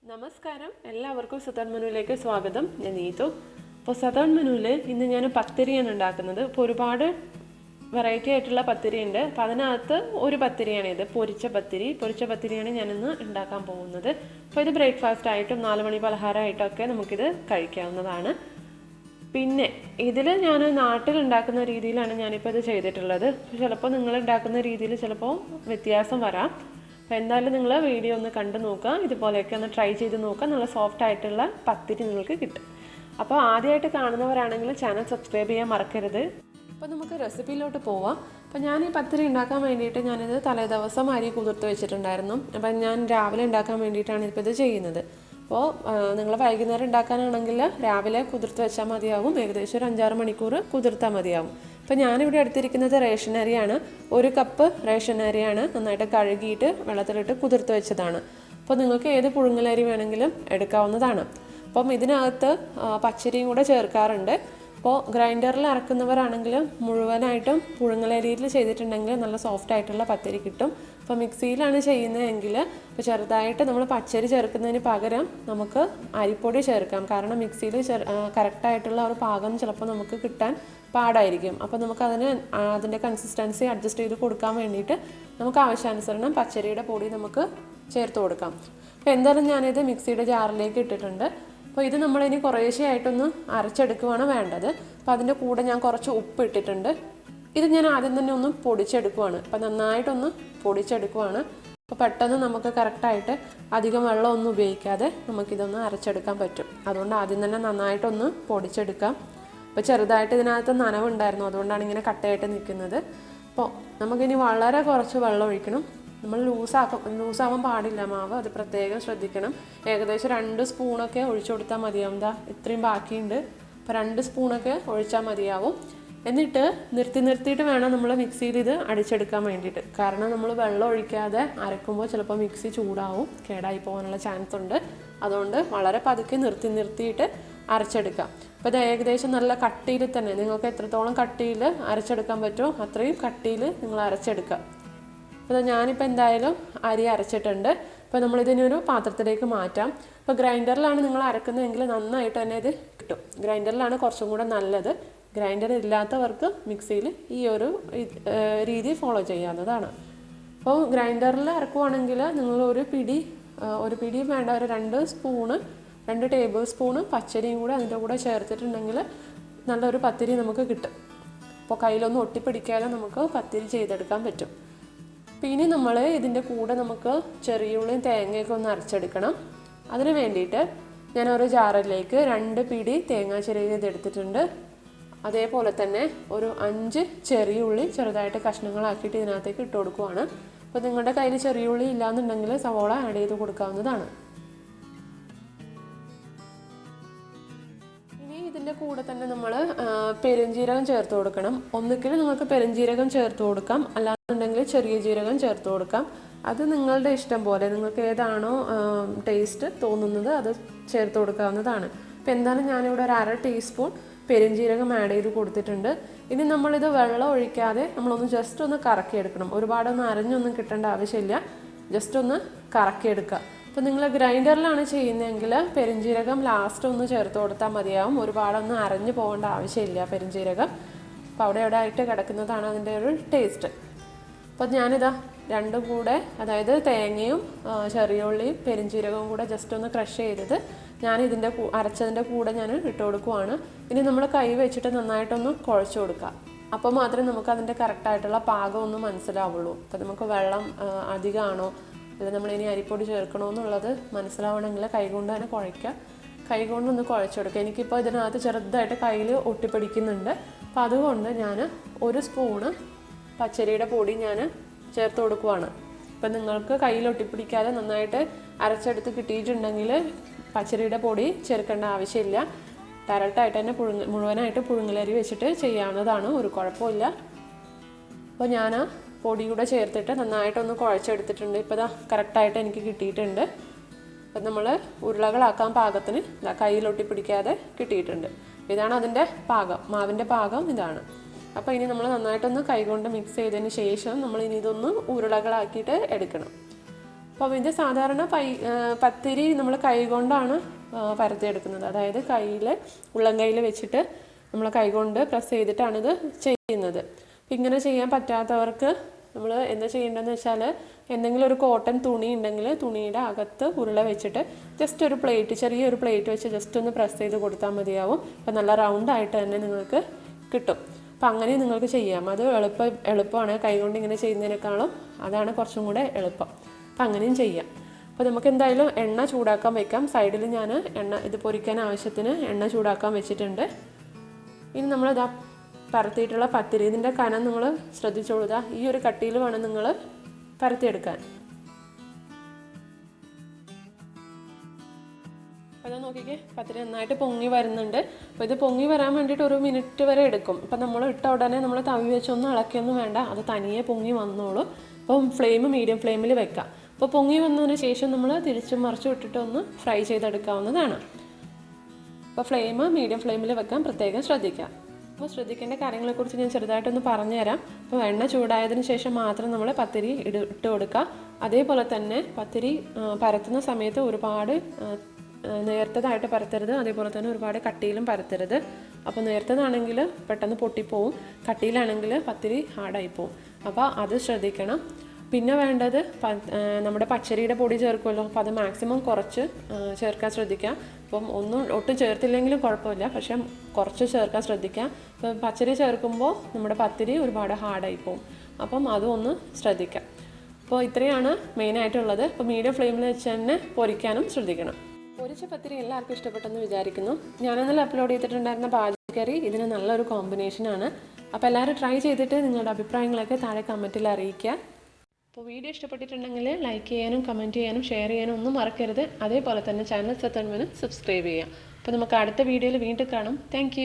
നമസ്കാരം, എല്ലാവർക്കും സതേൺ മെനുവിലേക്ക് സ്വാഗതം. ഞാൻ നീതു. അപ്പോൾ സതേൺ മെനുവിൽ ഇന്ന് ഞാൻ പത്തിരിയാണ് ഉണ്ടാക്കുന്നത്. ഇപ്പോൾ ഒരുപാട് വെറൈറ്റി ആയിട്ടുള്ള പത്തിരി ഉണ്ട്. അപ്പോൾ അതിനകത്ത് ഒരു പത്തിരിയാണിത്, പൊരിച്ച പത്തിരിയാണ് ഞാനിന്ന് ഉണ്ടാക്കാൻ പോകുന്നത്. അപ്പോൾ ഇത് ബ്രേക്ക്ഫാസ്റ്റ് ആയിട്ടും 4 മണി പലഹാരമായിട്ടൊക്കെ നമുക്കിത് കഴിക്കാവുന്നതാണ്. പിന്നെ ഇതിൽ ഞാൻ നാട്ടിലുണ്ടാക്കുന്ന രീതിയിലാണ് ഞാനിപ്പോൾ ഇത് ചെയ്തിട്ടുള്ളത്. ചിലപ്പോൾ നിങ്ങൾ ഉണ്ടാക്കുന്ന രീതിയിൽ ചിലപ്പോൾ വ്യത്യാസം വരാം. അപ്പോൾ എന്തായാലും നിങ്ങൾ വീഡിയോ ഒന്ന് കണ്ടു നോക്കുക, ഇതുപോലെയൊക്കെ ഒന്ന് ട്രൈ ചെയ്ത് നോക്കുക. നല്ല സോഫ്റ്റ് ആയിട്ടുള്ള പത്തിരി നിങ്ങൾക്ക് കിട്ടും. അപ്പോൾ ആദ്യമായിട്ട് കാണുന്നവരാണെങ്കിൽ ചാനൽ സബ്സ്ക്രൈബ് ചെയ്യാൻ മറക്കരുത്. അപ്പോൾ നമുക്ക് റെസിപ്പിയിലോട്ട് പോവാം. അപ്പോൾ ഞാൻ ഈ പത്തിരി ഉണ്ടാക്കാൻ വേണ്ടിയിട്ട് ഞാനിത് തലേദിവസം അരി കുതിർത്ത് വെച്ചിട്ടുണ്ടായിരുന്നു. അപ്പം ഞാൻ രാവിലെ ഉണ്ടാക്കാൻ വേണ്ടിയിട്ടാണ് ഇപ്പോൾ ഇത് ചെയ്യുന്നത്. അപ്പോൾ നിങ്ങൾ വൈകുന്നേരം ഉണ്ടാക്കാനാണെങ്കിൽ രാവിലെ കുതിർത്ത് വെച്ചാൽ മതിയാവും. ഏകദേശം ഒരു 5-6 മണിക്കൂർ കുതിർത്താൽ മതിയാവും. അപ്പോൾ ഞാനിവിടെ എടുത്തിരിക്കുന്നത് റേഷൻ അരിയാണ്. 1 കപ്പ് റേഷൻ അരിയാണ് നന്നായിട്ട് കഴുകിയിട്ട് വെള്ളത്തിലിട്ട് കുതിർത്ത് വെച്ചതാണ്. അപ്പോൾ നിങ്ങൾക്ക് ഏത് പുഴുങ്ങലരി വേണമെങ്കിലും എടുക്കാവുന്നതാണ്. അപ്പം ഇതിനകത്ത് പച്ചരിയും കൂടെ ചേർക്കാറുണ്ട്. അപ്പോൾ ഗ്രൈൻഡറിൽ അരക്കുന്നവരാണെങ്കിൽ മുഴുവനായിട്ടും പുഴുങ്ങലരിയിൽ ചെയ്തിട്ടുണ്ടെങ്കിൽ നല്ല സോഫ്റ്റ് ആയിട്ടുള്ള പത്തിരി കിട്ടും. അപ്പോൾ മിക്സിയിലാണ് ചെയ്യുന്നതെങ്കിൽ ഇപ്പോൾ ചെറുതായിട്ട് നമ്മൾ പച്ചരി ചേർക്കുന്നതിന് പകരം നമുക്ക് അരിപ്പൊടി ചേർക്കാം. കാരണം മിക്സിയിൽ കറക്റ്റായിട്ടുള്ള ഒരു പാകം ചിലപ്പോൾ നമുക്ക് കിട്ടാൻ പാടായിരിക്കും. അപ്പോൾ അതിൻ്റെ കൺസിസ്റ്റൻസി അഡ്ജസ്റ്റ് ചെയ്ത് കൊടുക്കാൻ വേണ്ടിയിട്ട് നമുക്ക് ആവശ്യാനുസരണം പച്ചരിയുടെ പൊടി നമുക്ക് ചേർത്ത് കൊടുക്കാം. അപ്പോൾ എന്തായാലും ഞാനിത് മിക്സിയുടെ ജാറിലേക്ക് ഇട്ടിട്ടുണ്ട്. അപ്പോൾ ഇത് നമ്മളിനി കുറേശ്ശെയായിട്ടൊന്ന് അരച്ചെടുക്കുകയാണ് വേണ്ടത്. അപ്പോൾ അതിൻ്റെ കൂടെ ഞാൻ കുറച്ച് ഉപ്പ് ഇട്ടിട്ടുണ്ട്. ഇത് ഞാൻ ആദ്യം തന്നെ ഒന്ന് പൊടിച്ചെടുക്കുവാണ്. അപ്പോൾ നന്നായിട്ടൊന്ന് പൊടിച്ചെടുക്കുവാണ്. അപ്പോൾ പെട്ടെന്ന് നമുക്ക് കറക്റ്റായിട്ട് അധികം വെള്ളമൊന്നും ഉപയോഗിക്കാതെ നമുക്കിതൊന്ന് അരച്ചെടുക്കാൻ പറ്റും. അതുകൊണ്ട് ആദ്യം തന്നെ നന്നായിട്ടൊന്ന് പൊടിച്ചെടുക്കാം. അപ്പോൾ ചെറുതായിട്ട് ഇതിനകത്ത് നനവുണ്ടായിരുന്നു, അതുകൊണ്ടാണ് ഇങ്ങനെ കട്ടയായിട്ട് നിൽക്കുന്നത്. അപ്പോൾ നമുക്കിനി വളരെ കുറച്ച് വെള്ളം ഒഴിക്കണം. നമ്മൾ ലൂസാവാൻ പാടില്ല മാവ്, അത് പ്രത്യേകം ശ്രദ്ധിക്കണം. ഏകദേശം 2 സ്പൂണൊക്കെ ഒഴിച്ചു കൊടുത്താൽ മതിയാവും. ഇത്രയും ബാക്കിയുണ്ട്. അപ്പോൾ 2 സ്പൂണൊക്കെ ഒഴിച്ചാൽ മതിയാവും. എന്നിട്ട് നിർത്തിയിട്ട് വേണം നമ്മൾ മിക്സിയിൽ ഇത് അടിച്ചെടുക്കാൻ വേണ്ടിയിട്ട്. കാരണം നമ്മൾ വെള്ളം ഒഴിക്കാതെ അരക്കുമ്പോൾ ചിലപ്പോൾ മിക്സി ചൂടാവും, കേടായി പോകാനുള്ള ചാൻസ് ഉണ്ട്. അതുകൊണ്ട് വളരെ പതുക്കെ നിർത്തിയിട്ട് അരച്ചെടുക്കാം. അപ്പോൾ ഇത് ഏകദേശം നല്ല കട്ടിയിൽ തന്നെ, നിങ്ങൾക്ക് എത്രത്തോളം കട്ടിയിൽ അരച്ചെടുക്കാൻ പറ്റുമോ അത്രയും കട്ടിയിൽ നിങ്ങൾ അരച്ചെടുക്കുക. അപ്പോൾ ഞാനിപ്പോൾ എന്തായാലും അരി അരച്ചിട്ടുണ്ട്. അപ്പോൾ നമ്മളിതിനൊരു പാത്രത്തിലേക്ക് മാറ്റാം. ഇപ്പോൾ ഗ്രൈൻഡറിലാണ് നിങ്ങൾ അരക്കുന്നതെങ്കിൽ നന്നായിട്ട് തന്നെ ഇത് കിട്ടും. ഗ്രൈൻഡറിലാണ് കുറച്ചും കൂടെ നല്ലത്. ഗ്രൈൻഡർ ഇല്ലാത്തവർക്ക് മിക്സിയിൽ ഈ ഒരു രീതി ഫോളോ ചെയ്യാവുന്നതാണ്. അപ്പോൾ ഗ്രൈൻഡറിൽ അരക്കുവാണെങ്കിൽ നിങ്ങൾ ഒരു പിടി വേണ്ട, ഒരു 2 ടേബിൾ സ്പൂണ് പച്ചരിയും കൂടെ അതിൻ്റെ കൂടെ ചേർത്തിട്ടുണ്ടെങ്കിൽ നല്ലൊരു പത്തിരി നമുക്ക് കിട്ടും. അപ്പോൾ കയ്യിലൊന്നും ഒട്ടിപ്പിടിക്കാതെ നമുക്ക് പത്തിരി ചെയ്തെടുക്കാൻ പറ്റും. പിന്നെ നമ്മൾ ഇതിൻ്റെ കൂടെ നമുക്ക് ചെറിയുള്ളിയും തേങ്ങയൊക്കെ ഒന്ന് അരച്ചെടുക്കണം. അതിന് വേണ്ടിയിട്ട് ഞാൻ ഒരു ജാറിലേക്ക് 2 പിടി തേങ്ങ ചിരകിയത് എടുത്തിട്ടുണ്ട്. അതേപോലെ തന്നെ ഒരു 5 ചെറിയുള്ളി ചെറുതായിട്ട് കഷ്ണങ്ങളാക്കിയിട്ട് ഇതിനകത്തേക്ക് ഇട്ട് കൊടുക്കുവാണ്. അപ്പോൾ നിങ്ങളുടെ കയ്യിൽ ചെറിയുള്ളി ഇല്ലാന്നുണ്ടെങ്കിൽ സവോള ആഡ് ചെയ്ത് കൊടുക്കാവുന്നതാണ്. ഇനി ഇതിൻ്റെ കൂടെ തന്നെ നമ്മൾ പെരുംജീരകം ചേർത്ത് കൊടുക്കണം. ഒന്നുകിൽ നിങ്ങൾക്ക് പെരുംജീരകം ചേർത്ത് കൊടുക്കാം, അല്ലാന്നുണ്ടെങ്കിൽ ചെറിയ ജീരകം ചേർത്ത് കൊടുക്കാം. അത് നിങ്ങളുടെ ഇഷ്ടം പോലെ, നിങ്ങൾക്ക് ഏതാണോ ടേസ്റ്റ് തോന്നുന്നത് അത് ചേർത്ത് കൊടുക്കാവുന്നതാണ്. അപ്പോൾ എന്തായാലും ഞാനിവിടെ ഒരു 1/2 ടീസ്പൂൺ പെരുംജീരകം ആഡ് ചെയ്ത് കൊടുത്തിട്ടുണ്ട്. ഇനി നമ്മളിത് വെള്ളം ഒഴിക്കാതെ നമ്മളൊന്ന് ജസ്റ്റ് ഒന്ന് കറക്കിയെടുക്കണം. ഒരുപാടൊന്നും അരഞ്ഞൊന്നും കിട്ടേണ്ട ആവശ്യമില്ല, ജസ്റ്റ് ഒന്ന് കറക്കിയെടുക്കുക. അപ്പോൾ നിങ്ങൾ ഗ്രൈൻഡറിലാണ് ചെയ്യുന്നതെങ്കിൽ പെരുംജീരകം ലാസ്റ്റ് ഒന്ന് ചേർത്ത് കൊടുത്താൽ മതിയാവും. ഒരുപാടൊന്നും അരഞ്ഞു പോകേണ്ട ആവശ്യമില്ല പെരുംജീരകം. അപ്പോൾ അവിടെ ആയിട്ട് കിടക്കുന്നതാണ് അതിൻ്റെ ഒരു ടേസ്റ്റ്. അപ്പോൾ ഞാനിതാ 2 കൂടെ, അതായത് തേങ്ങയും ചെറിയുള്ളിയും പെരുംജീരകവും കൂടെ ജസ്റ്റ് ഒന്ന് ക്രഷ് ചെയ്തത് അരച്ചതിൻ്റെ കൂടെ ഞാൻ ഇട്ട് കൊടുക്കുവാണ്. ഇനി നമ്മൾ കൈ വെച്ചിട്ട് നന്നായിട്ടൊന്ന് കുഴച്ച് കൊടുക്കുക. അപ്പോൾ മാത്രമേ നമുക്ക് അതിൻ്റെ കറക്റ്റായിട്ടുള്ള പാകം ഒന്ന് മനസ്സിലാവുള്ളൂ. അപ്പോൾ നമുക്ക് വെള്ളം അധികമാണോ അല്ലെങ്കിൽ നമ്മളിനി അരിപ്പൊടി ചേർക്കണോ എന്നുള്ളത് മനസ്സിലാവണമെങ്കിൽ കൈകൊണ്ട് തന്നെ കുഴയ്ക്കുക. കൈകൊണ്ടൊന്ന് കുഴച്ചെടുക്കുക. എനിക്കിപ്പോൾ ഇതിനകത്ത് ചെറുതായിട്ട് കയ്യിൽ ഒട്ടിപ്പിടിക്കുന്നുണ്ട്. അപ്പോൾ അതുകൊണ്ട് ഞാൻ 1 സ്പൂണ് പച്ചരിയുടെ പൊടി ഞാൻ ചേർത്ത് കൊടുക്കുവാണ്. ഇപ്പം നിങ്ങൾക്ക് കയ്യിൽ ഒട്ടിപ്പിടിക്കാതെ നന്നായിട്ട് അരച്ചെടുത്ത് കിട്ടിയിട്ടുണ്ടെങ്കിൽ പച്ചരിയുടെ പൊടി ചേർക്കേണ്ട ആവശ്യമില്ല. ഡയറക്റ്റായിട്ട് തന്നെ മുഴുവനായിട്ട് പുഴുങ്ങലരി വെച്ചിട്ട് ചെയ്യാവുന്നതാണ്, ഒരു കുഴപ്പമില്ല. അപ്പോൾ ഞാൻ പൊടി കൂടെ ചേർത്തിട്ട് നന്നായിട്ടൊന്ന് കുഴച്ചെടുത്തിട്ടുണ്ട്. ഇപ്പോൾ ഇതാ കറക്റ്റായിട്ട് എനിക്ക് കിട്ടിയിട്ടുണ്ട്. അപ്പം നമ്മൾ ഉരുളകളാക്കാൻ പാകത്തിന് കയ്യിൽ ഒട്ടിപ്പിടിക്കാതെ കിട്ടിയിട്ടുണ്ട്. ഇതാണ് അതിൻ്റെ പാകം, മാവിൻ്റെ പാകം ഇതാണ്. അപ്പോൾ ഇനി നമ്മൾ നന്നായിട്ടൊന്ന് കൈകൊണ്ട് മിക്സ് ചെയ്തതിന് ശേഷം നമ്മൾ ഇനി ഇതൊന്ന് ഉരുളകളാക്കിയിട്ട് എടുക്കണം. അപ്പോൾ ഇത് സാധാരണ പത്തിരി നമ്മൾ കൈ കൊണ്ടാണ് പരത്തിയെടുക്കുന്നത്. അതായത് കയ്യിൽ ഉള്ളം കയ്യിൽ വെച്ചിട്ട് നമ്മൾ കൈ കൊണ്ട് പ്രസ് ചെയ്തിട്ടാണിത് ചെയ്യുന്നത്. അപ്പം ഇങ്ങനെ ചെയ്യാൻ പറ്റാത്തവർക്ക് നമ്മൾ എന്താ ചെയ്യേണ്ടതെന്ന് വെച്ചാൽ എന്തെങ്കിലും ഒരു കോട്ടൺ തുണി ഉണ്ടെങ്കിൽ തുണിയുടെ അകത്ത് ഉരുള വെച്ചിട്ട് ജസ്റ്റ് ഒരു പ്ലേറ്റ്, ചെറിയൊരു പ്ലേറ്റ് വെച്ച് ജസ്റ്റ് ഒന്ന് പ്രസ് ചെയ്ത് കൊടുത്താൽ മതിയാവും. അപ്പം നല്ല റൗണ്ടായിട്ട് തന്നെ നിങ്ങൾക്ക് കിട്ടും. അപ്പം അങ്ങനെ നിങ്ങൾക്ക് ചെയ്യാം. അത് എളുപ്പമാണ്. കൈകൊണ്ട് ഇങ്ങനെ ചെയ്യുന്നതിനേക്കാളും അതാണ് കുറച്ചും കൂടെ എളുപ്പം. അപ്പം അങ്ങനെയും ചെയ്യാം. അപ്പോൾ നമുക്ക് എന്തായാലും എണ്ണ ചൂടാക്കാൻ വെക്കാം. സൈഡിൽ ഞാൻ ഇത് പൊരിക്കാൻ ആവശ്യത്തിന് എണ്ണ ചൂടാക്കാൻ വെച്ചിട്ടുണ്ട്. ഇനി നമ്മളിതാ പരത്തിയിട്ടുള്ള പത്തിരി, ഇതിൻ്റെ കനം നിങ്ങൾ ശ്രദ്ധിച്ചോളുക. ഈ ഒരു കട്ടിയിൽ വേണം നിങ്ങൾ പരത്തിയെടുക്കാൻ. അപ്പോൾ അത് നോക്കിക്കേ, പത്തിരി നന്നായിട്ട് പൊങ്ങി വരുന്നുണ്ട്. അപ്പോൾ ഇത് പൊങ്ങി വരാൻ വേണ്ടിയിട്ട് 1 മിനിറ്റ് വരെ എടുക്കും. അപ്പോൾ നമ്മൾ ഇട്ട ഉടനെ നമ്മൾ തവി വെച്ചൊന്നും ഇളക്കിയൊന്നും വേണ്ട, അത് തനിയെ പൊങ്ങി വന്നോളൂ. അപ്പം ഫ്ലെയിം മീഡിയം ഫ്ലെയിമിൽ വെക്കാം. അപ്പോൾ പൊങ്ങി വന്നതിന് ശേഷം നമ്മൾ തിരിച്ചും മറിച്ചും ഇട്ടിട്ട് ഒന്ന് ഫ്രൈ ചെയ്തെടുക്കാവുന്നതാണ്. അപ്പോൾ ഫ്ലെയിം മീഡിയം ഫ്ലെയിമിൽ വെക്കാൻ പ്രത്യേകം ശ്രദ്ധിക്കാം. അപ്പോൾ ശ്രദ്ധിക്കേണ്ട കാര്യങ്ങളെക്കുറിച്ച് ഞാൻ ചെറുതായിട്ടൊന്ന് പറഞ്ഞുതരാം. അപ്പോൾ എണ്ണ ചൂടായതിന് ശേഷം മാത്രം നമ്മൾ പത്തിരി ഇട്ട് കൊടുക്കുക. അതേപോലെ തന്നെ പത്തിരി പരത്തുന്ന സമയത്ത് ഒരുപാട് നേർത്തതായിട്ട് പരത്തരുത്, അതേപോലെ തന്നെ ഒരുപാട് കട്ടിയിലും പരത്തരുത്. അപ്പോൾ നേർത്തതാണെങ്കിൽ പെട്ടെന്ന് പൊട്ടിപ്പോവും, കട്ടിയിലാണെങ്കിൽ പത്തിരി ഹാർഡായി പോവും. അപ്പോൾ അത് ശ്രദ്ധിക്കണം. പിന്നെ വേണ്ടത് നമ്മുടെ പച്ചരിയുടെ പൊടി ചേർക്കുമല്ലോ, അപ്പോൾ അത് മാക്സിമം കുറച്ച് ചേർക്കാൻ ശ്രദ്ധിക്കുക. അപ്പം ഒട്ടും ചേർത്തില്ലെങ്കിലും കുഴപ്പമില്ല, പക്ഷെ കുറച്ച് ചേർക്കാൻ ശ്രദ്ധിക്കുക. ഇപ്പം പച്ചരി ചേർക്കുമ്പോൾ നമ്മുടെ പത്തിരി ഒരുപാട് ഹാർഡായി പോകും. അപ്പം അതും ഒന്ന് ശ്രദ്ധിക്കാം. അപ്പോൾ ഇത്രയാണ് മെയിനായിട്ടുള്ളത്. അപ്പോൾ മീഡിയം ഫ്ലെയിമിൽ വെച്ച് തന്നെ പൊരിക്കാനും ശ്രദ്ധിക്കണം. പൊരിച്ച പത്തിരി എല്ലാവർക്കും ഇഷ്ടപ്പെട്ടെന്ന് വിചാരിക്കുന്നു. ഞാനിന്നലെ അപ്ലോഡ് ചെയ്തിട്ടുണ്ടായിരുന്ന പാചകക്കറി ഇതിന് നല്ലൊരു കോമ്പിനേഷനാണ്. അപ്പോൾ എല്ലാവരും ട്രൈ ചെയ്തിട്ട് നിങ്ങളുടെ അഭിപ്രായങ്ങളൊക്കെ താഴെ കമൻറ്റിൽ അറിയിക്കുക. അപ്പോൾ വീഡിയോ ഇഷ്ടപ്പെട്ടിട്ടുണ്ടെങ്കിൽ ലൈക്ക് ചെയ്യാനും കമൻറ്റ് ചെയ്യാനും ഷെയർ ചെയ്യാനും ഒന്നും മറക്കരുത്. അതേപോലെ തന്നെ ചാനൽ സബ്സ്ക്രൈബ് ചെയ്യാം. അപ്പോൾ നമുക്ക് അടുത്ത വീഡിയോയിൽ വീണ്ടും കാണാം. താങ്ക്